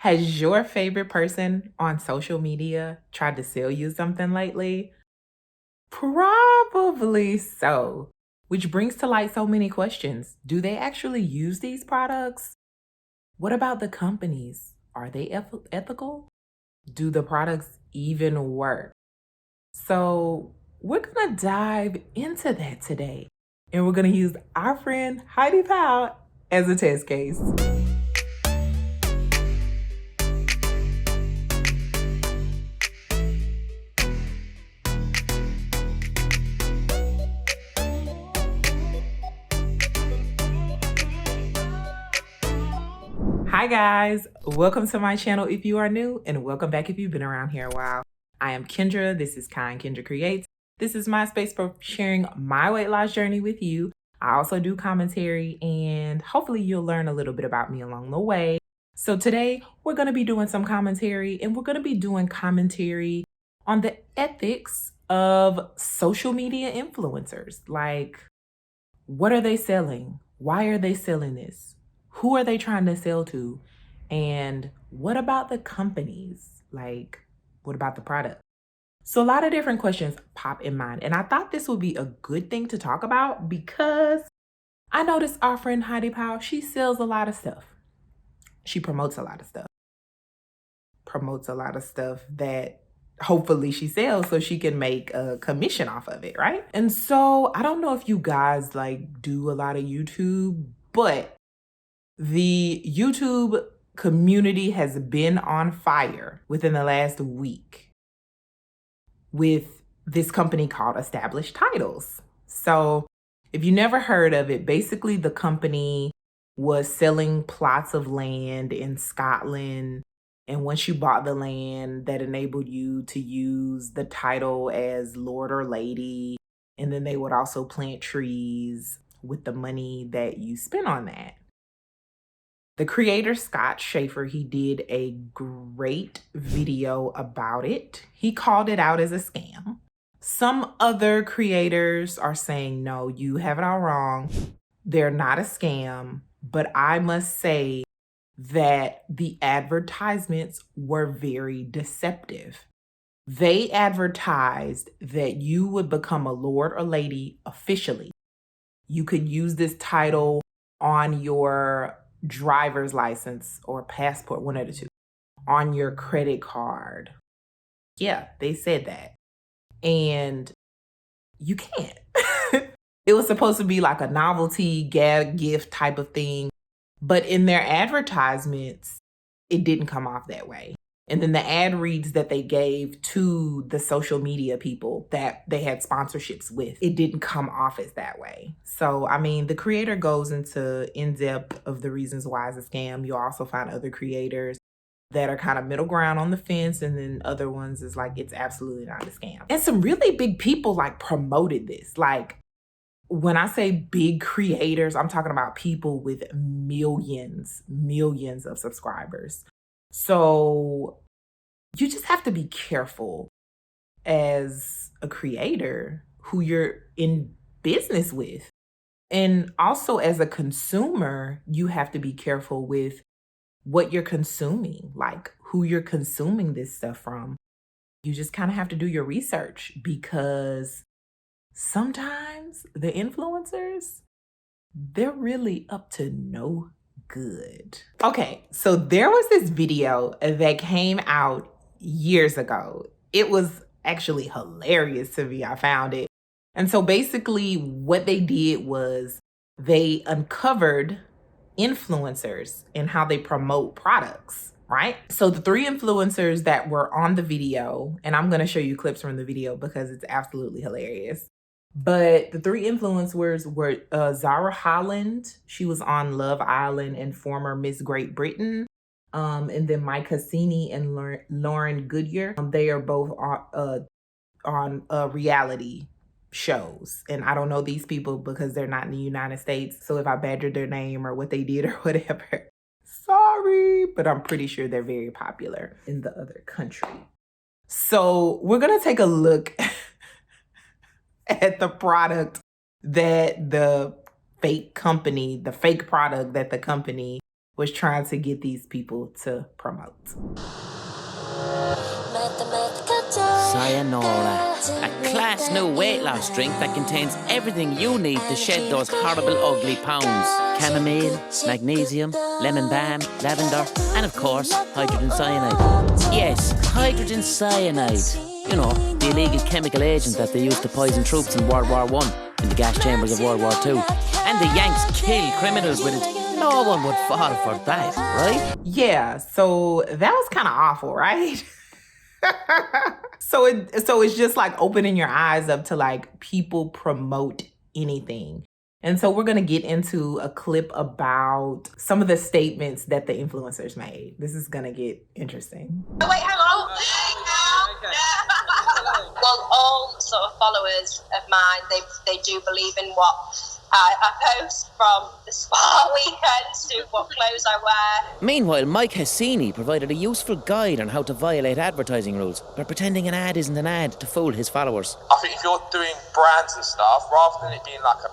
Has your favorite person on social media tried to sell you something lately? Probably so. Which brings to light so many questions. Do they actually use these products? What about the companies? Are they ethical? Do the products even work? So, we're going to dive into that today. And we're going to use our friend Heidi Powell as a test case. Hi guys, welcome to my channel if you are new, and welcome back if you've been around here a while. I am Kendra, this is 𝐒𝐿 This is my space for sharing my weight loss journey with you. I also do commentary, and hopefully you'll learn a little bit about me along the way. So today we're going to be doing some commentary, and we're going to be doing commentary on the ethics of social media influencers. Like, what are they selling? Why are they selling this? Who are they trying to sell to? And what about the companies? Like, what about the product? So a lot of different questions pop in mind. And I thought this would be a good thing to talk about because I noticed our friend Heidi Powell, she sells a lot of stuff. She promotes a lot of stuff. Promotes a lot of stuff that hopefully she sells so she can make a commission off of it, right? And so I don't know if you guys like do a lot of YouTube, but the YouTube community has been on fire within the last week with this company called Established Titles. So if you never heard of it, basically the company was selling plots of land in Scotland. And once you bought the land, that enabled you to use the title as Lord or Lady. And then they would also plant trees with the money that you spent on that. The creator, Scott Schaefer, he did a great video about it. He called it out as a scam. Some other creators are saying, no, you have it all wrong. They're not a scam. But I must say that the advertisements were very deceptive. They advertised that you would become a lord or lady officially. You could use this title on your driver's license or passport, one of the two, on your credit card. Yeah, they said that. And you can't. It was supposed to be like a novelty gag gift type of thing. But in their advertisements, it didn't come off that way. And then the ad reads that they gave to the social media people that they had sponsorships with, it didn't come off as that way. So, I mean, the creator goes into in-depth of the reasons why it's a scam. You'll also find other creators that are kind of middle ground on the fence, and then other ones is like, it's absolutely not a scam. And some really big people like promoted this. Like, when I say big creators, I'm talking about people with millions of subscribers. So you just have to be careful as a creator who you're in business with. And also as a consumer, you have to be careful with what you're consuming, like who you're consuming this stuff from. You just kind of have to do your research because sometimes the influencers, they're really up to no good. Okay, so there was this video that came out years ago. It was actually hilarious to me. I found it. And so basically what they did was they uncovered influencers and how they promote products, right? So the three influencers that were on the video, and I'm going to show you clips from the video because it's absolutely hilarious. But the three influencers were Zara Holland. She was on Love Island and former Miss Great Britain. And then Mike Cassini and Lauren Goodyear. They are both on reality shows. And I don't know these people because they're not in the United States. So if I badgered their name or what they did or whatever, sorry, but I'm pretty sure they're very popular in the other country. So we're going to take a look at the product that the fake product that the company was trying to get these people to promote. Sayonara, a class new weight loss drink that contains everything you need to shed those horrible, ugly pounds. Chamomile, magnesium, lemon balm, lavender, and of course, hydrogen cyanide. Yes, hydrogen cyanide. You know, the illegal chemical agent that they used to poison troops in World War I, in the gas chambers of World War II. And the Yanks kill criminals with it. No one would fall for that, right? Yeah, so that was kind of awful, right? So it's just like opening your eyes up to like people promote anything. And so we're going to get into a clip about some of the statements that the influencers made. This is going to get interesting. Oh, wait, hang on. Well, all sort of followers of mine, they do believe in what I post, from the spa weekends to what clothes I wear. Meanwhile, 𝐒𝐿 provided a useful guide on how to violate advertising rules by pretending an ad isn't an ad to fool his followers. I think if you're doing brands and stuff, rather than it being like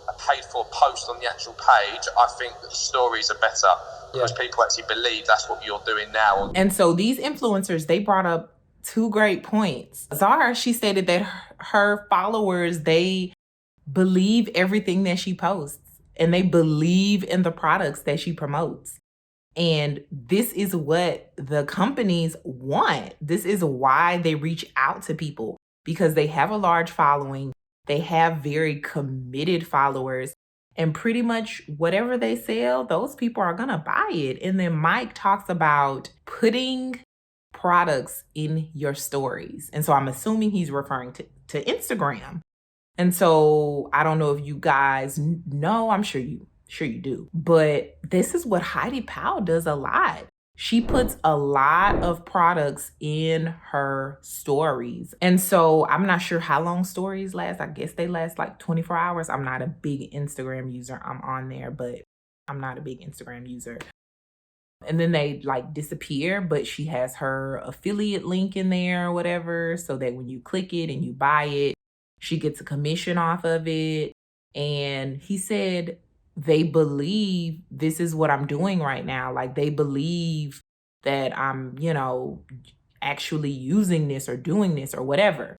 a paid-for post on the actual page, I think that the stories are better because people actually believe that's what you're doing now. And so these influencers, they brought up two great points. Zara, she stated that her followers, they believe everything that she posts and they believe in the products that she promotes. And this is what the companies want. This is why they reach out to people, because they have a large following. They have very committed followers, and pretty much whatever they sell, those people are going to buy it. And then Mike talks about putting products in your stories. And so I'm assuming he's referring to Instagram. And so I don't know if you guys know, I'm sure you do, but this is what Heidi Powell does a lot. She puts a lot of products in her stories. And so I'm not sure how long stories last. I guess they last like 24 hours. I'm not a big Instagram user. I'm on there, but I'm not a big Instagram user. And then they like disappear, but she has her affiliate link in there or whatever, so that when you click it and you buy it, she gets a commission off of it. And he said they believe this is what I'm doing right now. Like they believe that I'm, actually using this or doing this or whatever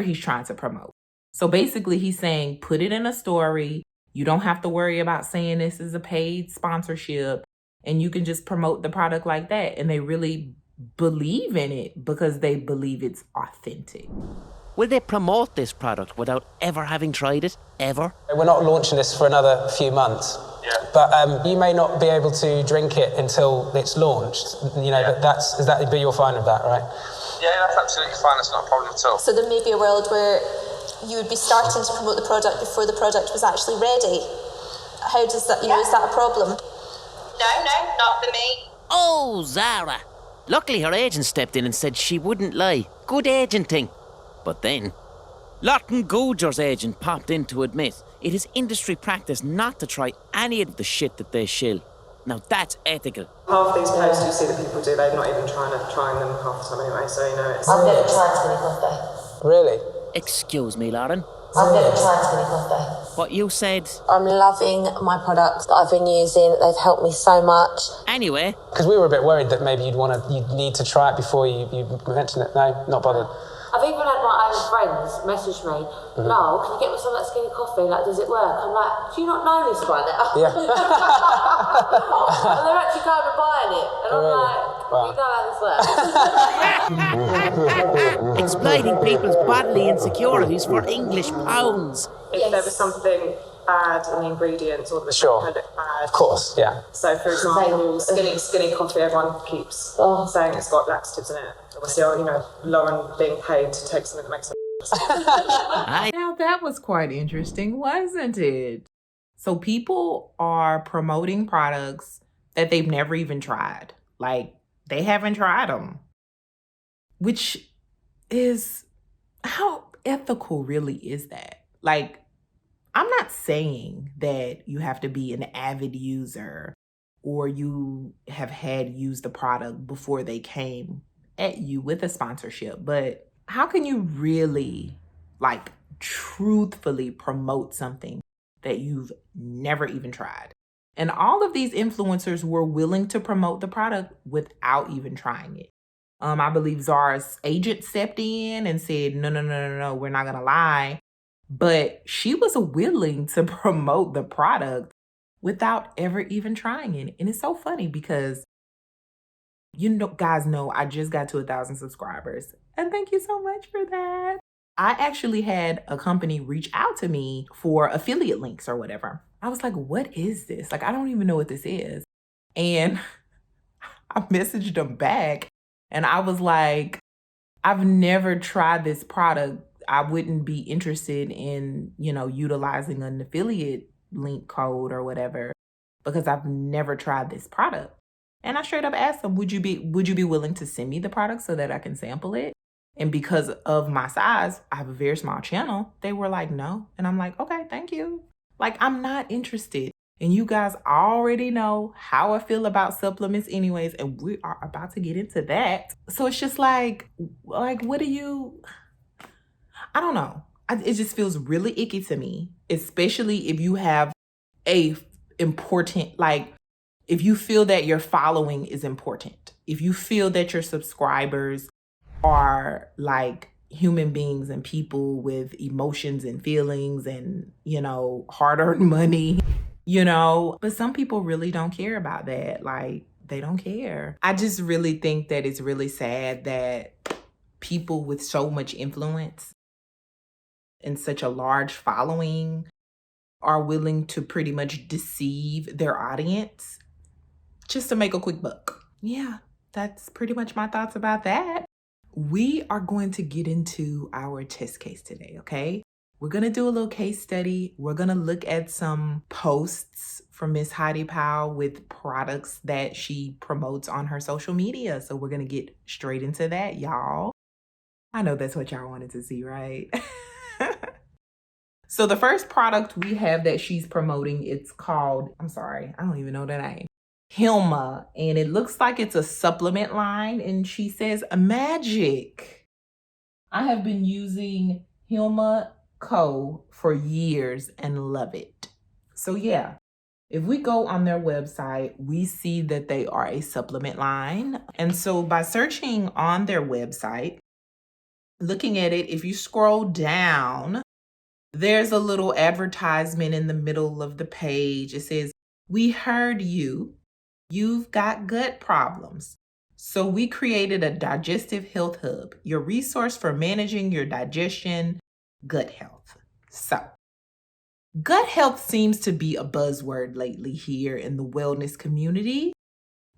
he's trying to promote. So basically he's saying, put it in a story. You don't have to worry about saying this is a paid sponsorship, and you can just promote the product like that. And they really believe in it because they believe it's authentic. Will they promote this product without ever having tried it? Ever? We're not launching this for another few months. Yeah. But you may not be able to drink it until it's launched. But but you're fine with that, right? Yeah, that's absolutely fine. That's not a problem at all. So there may be a world where you would be starting to promote the product before the product was actually ready. How does that, is that a problem? No, not for me. Oh, Zara. Luckily her agent stepped in and said she wouldn't lie. Good agenting. But then, 𝐒𝐿𝐵𝐿𝐿's agent popped in to admit it is industry practice not to try any of the shit that they shill. Now that's ethical. Half these posts you see that people do, they're not even trying them half the time anyway, so it's... I've never tried skinny coffee. Really? Excuse me, Lauren. I've never tried skinny coffee. What you said? I'm loving my products that I've been using. They've helped me so much. Anyway. Because we were a bit worried that maybe you'd need to try it before you mention it. No, not bothered. I've even had my own friends message me, Noel, can you get me some of that skinny coffee? Like, does it work? I'm like, do you not know this by now? Yeah. And they're actually going and buying it. And I'm like, you know how this works. Exploiting people's bodily insecurities for English pounds. If there was something bad in the ingredients or the Sure. bad. Of course, yeah. So, for example, skinny coffee, everyone keeps saying it's got laxatives in it. Obviously, Lauren being paid to take something that makes sense. Now that was quite interesting, wasn't it? So people are promoting products that they've never even tried. Like, they haven't tried them. Which is, how ethical really is that? Like, I'm not saying that you have to be an avid user or you have had used the product before they came at you with a sponsorship, but how can you really truthfully promote something that you've never even tried? And all of these influencers were willing to promote the product without even trying it. I believe Zara's agent stepped in and said, no, we're not going to lie. But she was willing to promote the product without ever even trying it. And it's so funny because, guys know I just got to 1,000 subscribers. And thank you so much for that. I actually had a company reach out to me for affiliate links or whatever. I was like, what is this? Like, I don't even know what this is. And I messaged them back and I was like, I've never tried this product. I wouldn't be interested in, utilizing an affiliate link code or whatever because I've never tried this product. And I straight up asked them, would you be willing to send me the product so that I can sample it? And because of my size, I have a very small channel. They were like, no. And I'm like, okay, thank you. Like, I'm not interested. And you guys already know how I feel about supplements anyways. And we are about to get into that. So it's just like, what do you, I don't know. It just feels really icky to me, especially if you have if you feel that your following is important. If you feel that your subscribers are like human beings and people with emotions and feelings and, hard-earned money, but some people really don't care about that. Like, they don't care. I just really think that it's really sad that people with so much influence and such a large following are willing to pretty much deceive their audience just to make a quick buck. Yeah, that's pretty much my thoughts about that. We are going to get into our test case today, okay? We're going to do a little case study. We're going to look at some posts from Miss Heidi Powell with products that she promotes on her social media. So we're going to get straight into that, y'all. I know that's what y'all wanted to see, right? So the first product we have that she's promoting, it's called, I don't even know the name, Hilma. And it looks like it's a supplement line. And she says, magic. I have been using 𝐒𝐿𝐵 for years and love it. So yeah, if we go on their website, we see that they are a supplement line. And so by searching on their website, looking at it, if you scroll down, there's a little advertisement in the middle of the page. It says, we heard you. You've got gut problems. So we created a digestive health hub, your resource for managing your digestion, gut health. So gut health seems to be a buzzword lately here in the wellness community,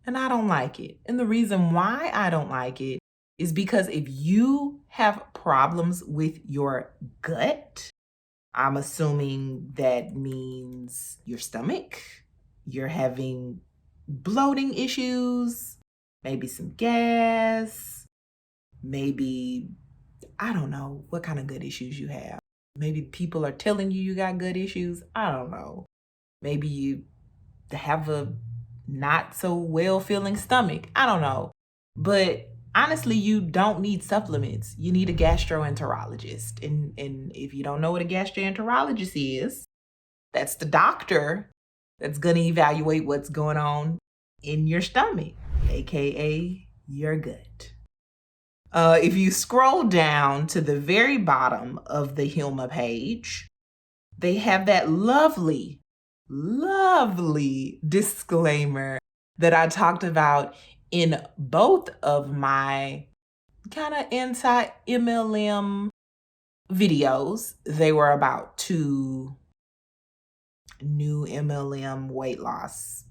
and I don't like it. And the reason why I don't like it is because if you have problems with your gut, I'm assuming that means your stomach, you're having bloating issues, maybe some gas, maybe, I don't know what kind of gut issues you have. Maybe people are telling you got gut issues. I don't know. Maybe you have a not so well feeling stomach. I don't know. But honestly, you don't need supplements. You need a gastroenterologist. And if you don't know what a gastroenterologist is, that's the doctor that's going to evaluate what's going on in your stomach, aka your gut. If you scroll down to the very bottom of the Hilma page, they have that lovely disclaimer that I talked about in both of my kind of anti-MLM videos. They were about 2 new MLM weight loss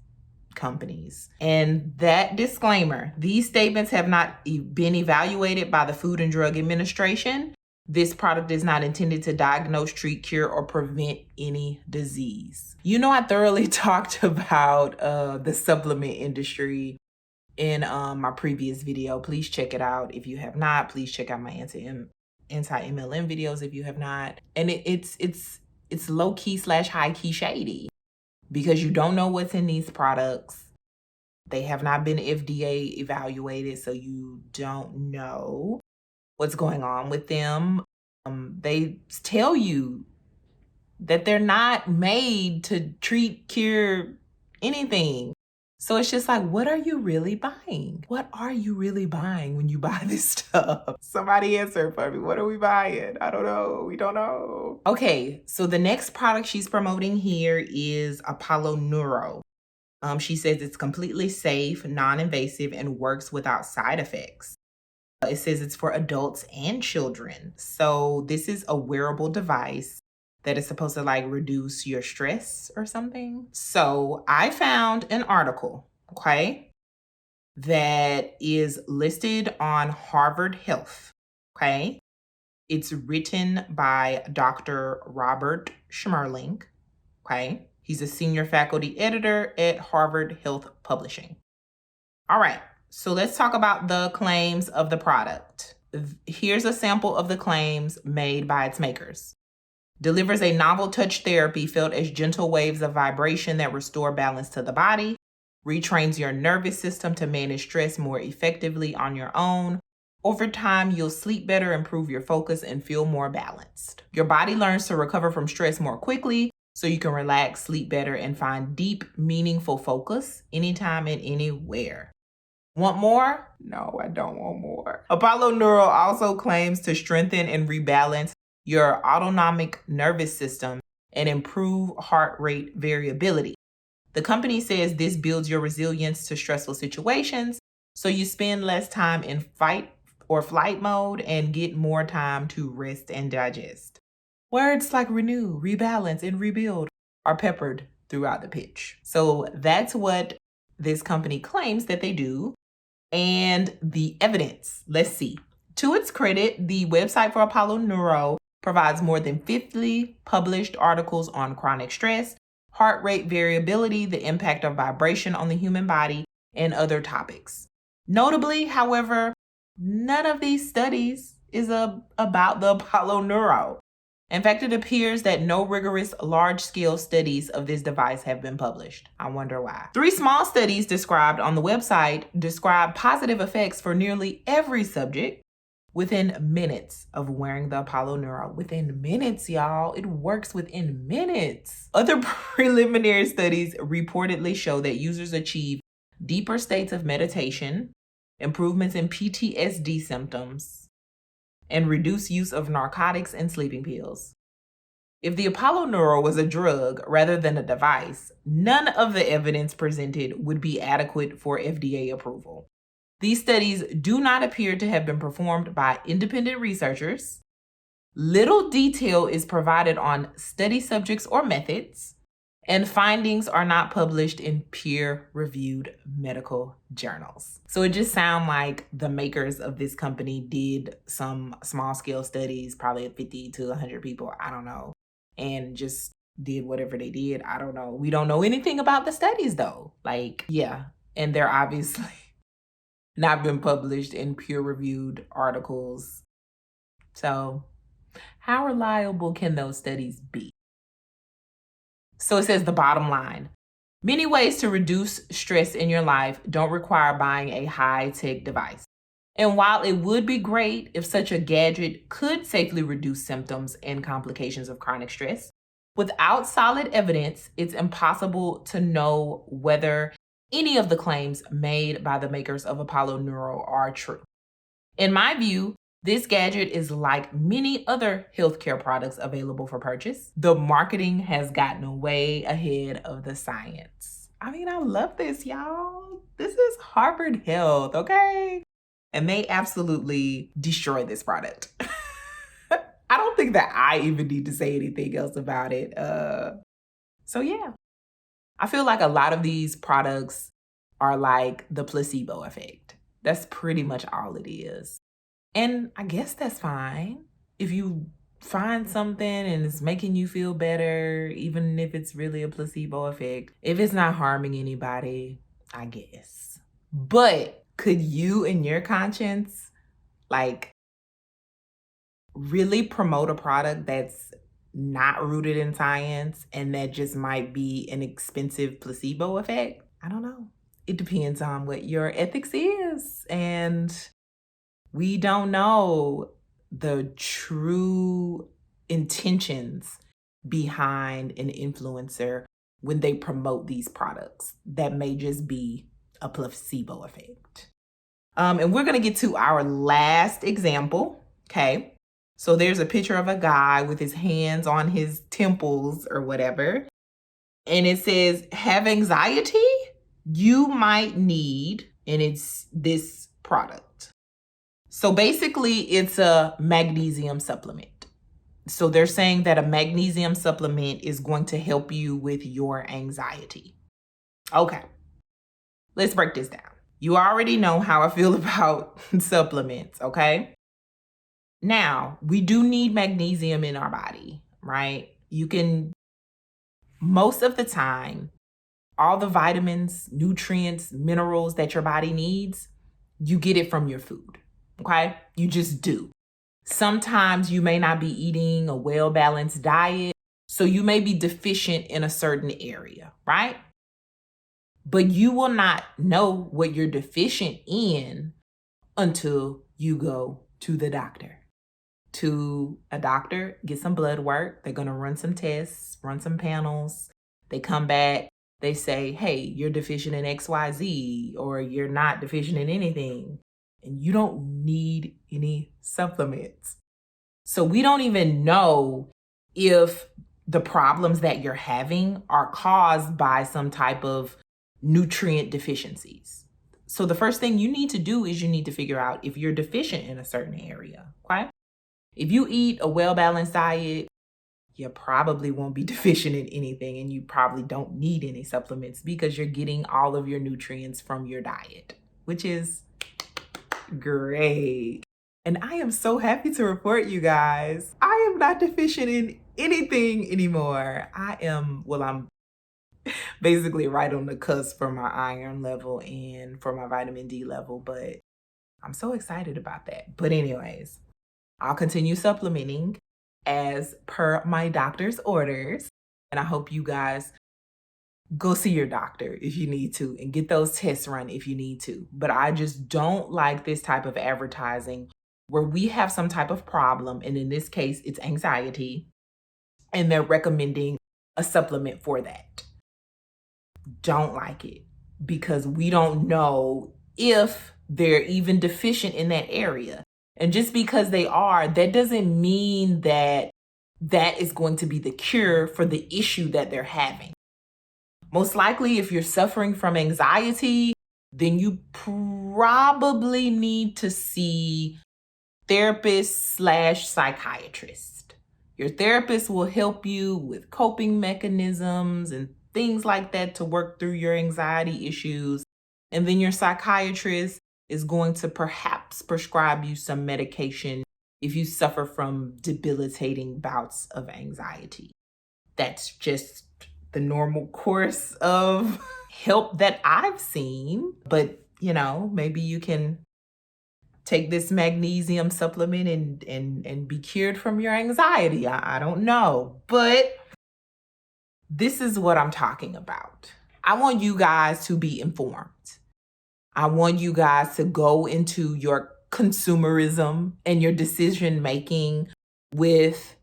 companies. And that disclaimer, these statements have not been evaluated by the Food and Drug Administration. This product is not intended to diagnose, treat, cure, or prevent any disease. I thoroughly talked about the supplement industry in my previous video. Please check it out. If you have not, please check out my anti-MLM videos if you have not. And it's low-key / high-key shady because you don't know what's in these products. They have not been FDA evaluated, so you don't know what's going on with them. They tell you that they're not made to treat, cure, anything. So it's just like, what are you really buying? What are you really buying when you buy this stuff? Somebody answer for me. What are we buying? I don't know. We don't know. Okay, so the next product she's promoting here is Apollo Neuro. She says it's completely safe, non-invasive, and works without side effects. It says it's for adults and children. So this is a wearable device that is supposed to like reduce your stress or something. So I found an article, okay, that is listed on Harvard Health, okay? It's written by Dr. Robert Schmerling, okay? He's a senior faculty editor at Harvard Health Publishing. All right, so let's talk about the claims of the product. Here's a sample of the claims made by its makers. Delivers a novel touch therapy felt as gentle waves of vibration that restore balance to the body, retrains your nervous system to manage stress more effectively on your own. Over time, you'll sleep better, improve your focus, and feel more balanced. Your body learns to recover from stress more quickly, so you can relax, sleep better, and find deep, meaningful focus anytime and anywhere. Want more? No, I don't want more. Apollo Neuro also claims to strengthen and rebalance your autonomic nervous system and improve heart rate variability. The company says this builds your resilience to stressful situations, so you spend less time in fight or flight mode and get more time to rest and digest. Words like renew, rebalance, and rebuild are peppered throughout the pitch. So that's what this company claims that they do. And the evidence, let's see. To its credit, the website for Apollo Neuro provides more than 50 published articles on chronic stress, heart rate variability, the impact of vibration on the human body, and other topics. Notably, however, none of these studies is about the Apollo Neuro. In fact, it appears that no rigorous large-scale studies of this device have been published. I wonder why. 3 small studies described on the website describe positive effects for nearly every subject within minutes of wearing the Apollo Neuro. Within minutes, y'all. It works within minutes. Other preliminary studies reportedly show that users achieve deeper states of meditation, improvements in PTSD symptoms, and reduced use of narcotics and sleeping pills. If the Apollo Neuro was a drug rather than a device, none of the evidence presented would be adequate for FDA approval. These studies do not appear to have been performed by independent researchers. Little detail is provided on study subjects or methods, and findings are not published in peer-reviewed medical journals. So it just sounds like the makers of this company did some small-scale studies, probably at 50 to 100 people, I don't know, and just did whatever they did. I don't know. We don't know anything about the studies though. Like, yeah, and they're obviously not been published in peer-reviewed articles. So how reliable can those studies be? So it says the bottom line. Many ways to reduce stress in your life don't require buying a high-tech device. And while it would be great if such a gadget could safely reduce symptoms and complications of chronic stress, without solid evidence, it's impossible to know whether any of the claims made by the makers of Apollo Neuro are true. In my view, this gadget is like many other healthcare products available for purchase. The marketing has gotten way ahead of the science. I mean, I love this, y'all. This is Harvard Health, okay? And they absolutely destroyed this product. I don't think that I even need to say anything else about it. So yeah, I feel like a lot of these products are like the placebo effect. That's pretty much all it is. And I guess that's fine. If you find something and it's making you feel better, even if it's really a placebo effect, if it's not harming anybody, I guess. But could you in your conscience, like, really promote a product that's not rooted in science and that just might be an expensive placebo effect? I don't know. It depends on what your ethics is. And we don't know the true intentions behind an influencer when they promote these products. That may just be a placebo effect. And we're going to get to our last example. Okay. So there's a picture of a guy with his hands on his temples or whatever. And it says, have anxiety? You might need, and it's this product. So basically it's a magnesium supplement. So they're saying that a magnesium supplement is going to help you with your anxiety. Okay. Let's break this down. You already know how I feel about supplements, okay? Now, we do need magnesium in our body, right? Most of the time, all the vitamins, nutrients, minerals that your body needs, you get it from your food, okay? You just do. Sometimes you may not be eating a well-balanced diet, so you may be deficient in a certain area, right? But you will not know what you're deficient in until you go to the doctor. To a doctor, get some blood work. They're going to run some tests, run some panels. They come back, they say, hey, you're deficient in XYZ, or you're not deficient in anything. And you don't need any supplements. So we don't even know if the problems that you're having are caused by some type of nutrient deficiencies. So the first thing you need to do is you need to figure out if you're deficient in a certain area, okay? If you eat a well-balanced diet, you probably won't be deficient in anything, and you probably don't need any supplements because you're getting all of your nutrients from your diet, which is great. And I am so happy to report, you guys, I am not deficient in anything anymore. I'm basically right on the cusp for my iron level and for my vitamin D level, but I'm so excited about that. But anyways, I'll continue supplementing as per my doctor's orders. And I hope you guys go see your doctor if you need to and get those tests run if you need to. But I just don't like this type of advertising where we have some type of problem, and in this case, it's anxiety, and they're recommending a supplement for that. Don't like it because we don't know if they're even deficient in that area. And just because they are, that doesn't mean that that is going to be the cure for the issue that they're having. Most likely, if you're suffering from anxiety, then you probably need to see therapist/psychiatrist. Your therapist will help you with coping mechanisms and things like that to work through your anxiety issues. And then your psychiatrist is going to perhaps prescribe you some medication if you suffer from debilitating bouts of anxiety. That's just the normal course of help that I've seen. But, maybe you can take this magnesium supplement and be cured from your anxiety. I don't know. But this is what I'm talking about. I want you guys to be informed. I want you guys to go into your consumerism and your decision making with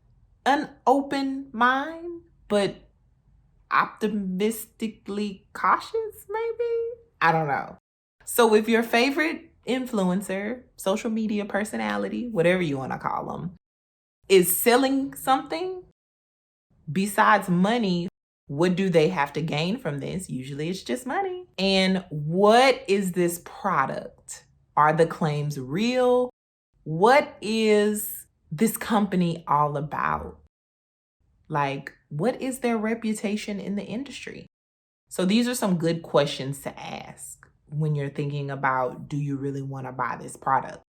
an open mind, but optimistically cautious, maybe? I don't know. So if your favorite influencer, social media personality, whatever you want to call them, is selling something besides money, what do they have to gain from this? Usually it's just money. And what is this product? Are the claims real? What is this company all about? Like, what is their reputation in the industry? So these are some good questions to ask when you're thinking about, do you really want to buy this product?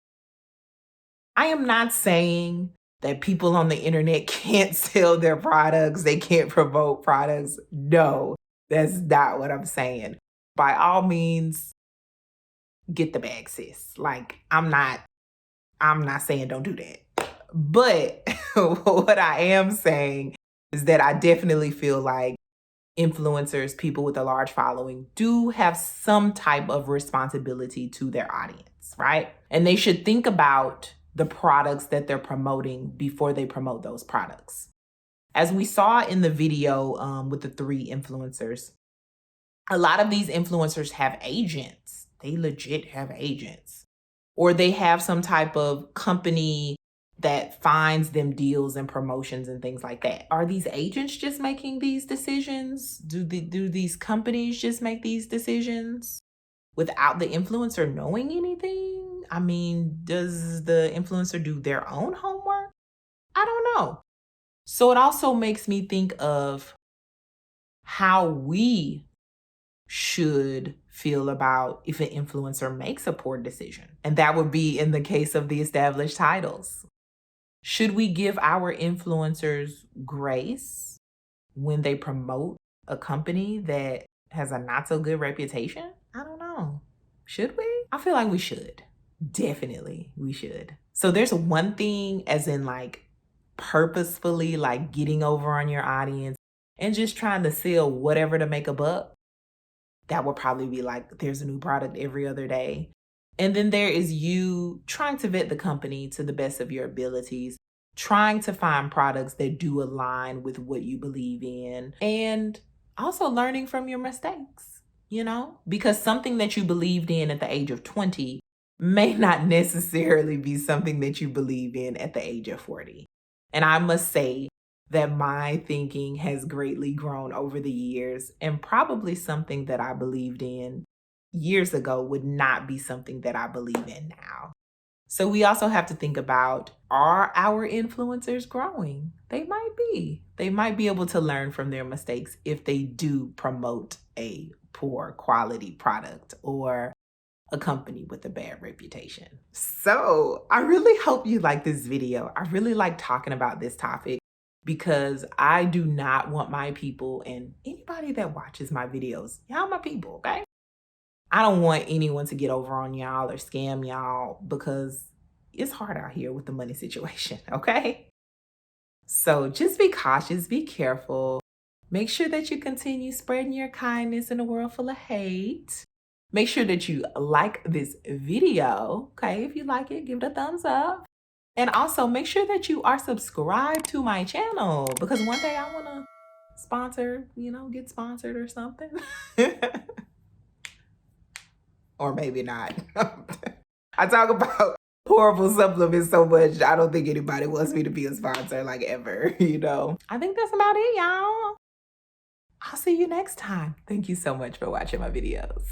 I am not saying that people on the internet can't sell their products, they can't promote products. No, that's not what I'm saying. By all means, get the bag, sis. Like, I'm not saying don't do that. But what I am saying is that I definitely feel like influencers, people with a large following, do have some type of responsibility to their audience, right? And they should think about the products that they're promoting before they promote those products. As we saw in the video with the 3 influencers, a lot of these influencers have agents. They legit have agents. Or they have some type of company that finds them deals and promotions and things like that. Are these agents just making these decisions? Do these companies just make these decisions without the influencer knowing anything? I mean, does the influencer do their own homework? I don't know. So it also makes me think of how we should feel about if an influencer makes a poor decision. And that would be in the case of the established titles. Should we give our influencers grace when they promote a company that has a not so good reputation? I don't know. Should we? I feel like we should. Definitely, we should. So there's one thing as in like purposefully like getting over on your audience and just trying to sell whatever to make a buck. That would probably be like, there's a new product every other day. And then there is you trying to vet the company to the best of your abilities, trying to find products that do align with what you believe in, and also learning from your mistakes, you know, because something that you believed in at the age of 20 may not necessarily be something that you believe in at the age of 40. And I must say that my thinking has greatly grown over the years, and probably something that I believed in years ago would not be something that I believe in now. So we also have to think about, are our influencers growing? They might be. They might be able to learn from their mistakes if they do promote a poor quality product or a company with a bad reputation. So I really hope you like this video. I really like talking about this topic because I do not want my people, and anybody that watches my videos, y'all my people, okay? I don't want anyone to get over on y'all or scam y'all because it's hard out here with the money situation, okay? So just be cautious, be careful. Make sure that you continue spreading your kindness in a world full of hate. Make sure that you like this video, okay? If you like it, give it a thumbs up. And also make sure that you are subscribed to my channel because one day I want to sponsor, get sponsored or something. Or maybe not. I talk about horrible supplements so much, I don't think anybody wants me to be a sponsor, like ever, I think that's about it, y'all. I'll see you next time. Thank you so much for watching my videos.